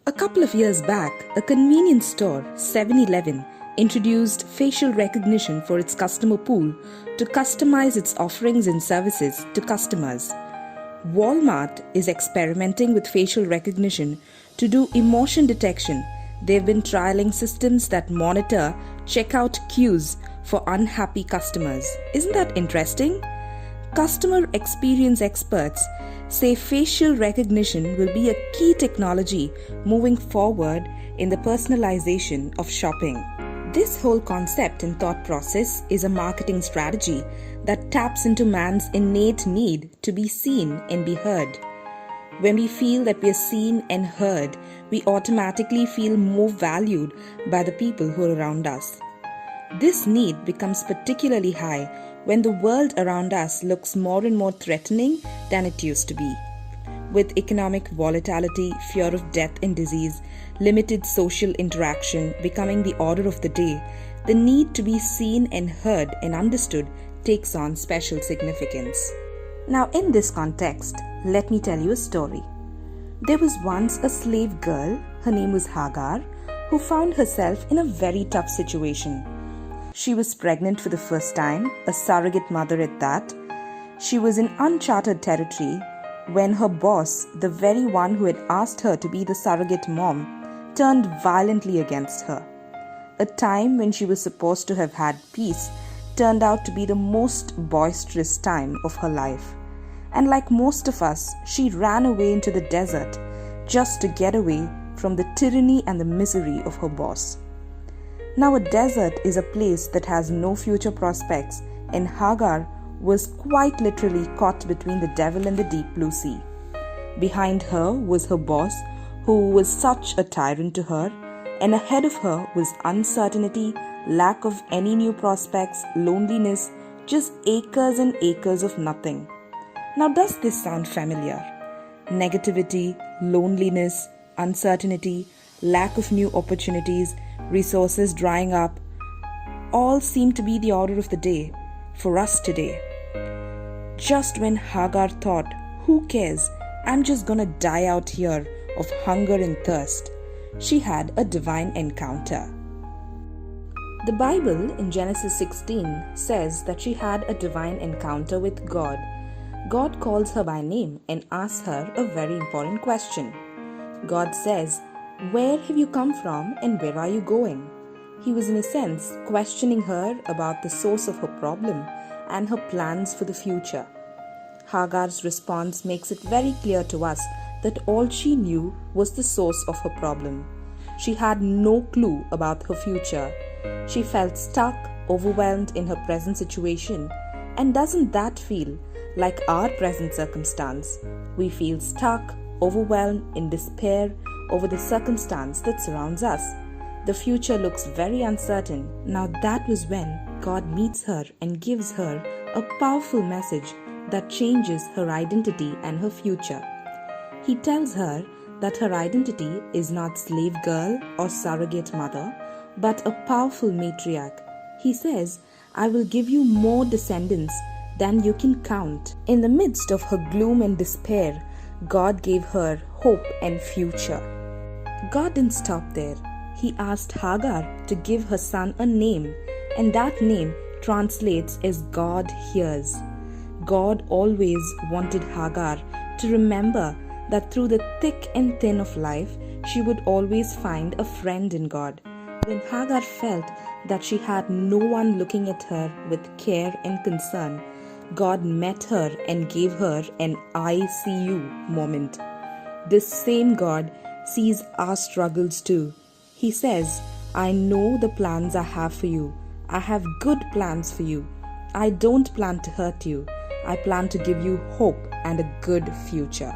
A couple of years back, a convenience store, 7-Eleven, introduced facial recognition for its customer pool to customize its offerings and services to customers. Walmart is experimenting with facial recognition to do emotion detection. They've been trialing systems that monitor checkout queues for unhappy customers. Isn't that interesting? Customer experience experts say facial recognition will be a key technology moving forward in the personalization of shopping. This whole concept and thought process is a marketing strategy that taps into man's innate need to be seen and be heard. When we feel that we are seen and heard, we automatically feel more valued by the people who are around us. This need becomes particularly high when the world around us looks more and more threatening than it used to be. With economic volatility, fear of death and disease, limited social interaction becoming the order of the day, the need to be seen and heard and understood takes on special significance. Now, in this context, let me tell you a story. There was once a slave girl, her name was Hagar, who found herself in a very tough situation. She was pregnant for the first time, a surrogate mother at that. She was in uncharted territory when her boss, the very one who had asked her to be the surrogate mom, turned violently against her. A time when she was supposed to have had peace turned out to be the most boisterous time of her life. And like most of us, she ran away into the desert just to get away from the tyranny and the misery of her boss. Now, a desert is a place that has no future prospects, and Hagar was quite literally caught between the devil and the deep blue sea. Behind her was her boss, who was such a tyrant to her, and ahead of her was uncertainty, lack of any new prospects, loneliness, just acres and acres of nothing. Now, does this sound familiar? Negativity, loneliness, uncertainty, lack of new opportunities, resources drying up, all seem to be the order of the day for us today. Just when Hagar thought, who cares, I'm just gonna die out here of hunger and thirst, she had a divine encounter. The Bible in Genesis 16 says that she had a divine encounter with God. God calls her by name and asks her a very important question. God says, "Where have you come from and where are you going?" He was in a sense questioning her about the source of her problem and her plans for the future. Hagar's response makes it very clear to us that all she knew was the source of her problem. She had no clue about her future. She felt stuck, overwhelmed in her present situation. And doesn't that feel like our present circumstance? We feel stuck, overwhelmed, in despair over the circumstance that surrounds us. The future looks very uncertain. Now that was when God meets her and gives her a powerful message that changes her identity and her future. He tells her that her identity is not slave girl or surrogate mother, but a powerful matriarch. He says, "I will give you more descendants than you can count." In the midst of her gloom and despair, God gave her hope and future. God didn't stop there. He asked Hagar to give her son a name, and that name translates as God hears. God always wanted Hagar to remember that through the thick and thin of life, she would always find a friend in God. When Hagar felt that she had no one looking at her with care and concern, God met her and gave her an "I see you" moment. This same God sees our struggles too. He says, "I know the plans I have for you. I have good plans for you. I don't plan to hurt you. I plan to give you hope and a good future."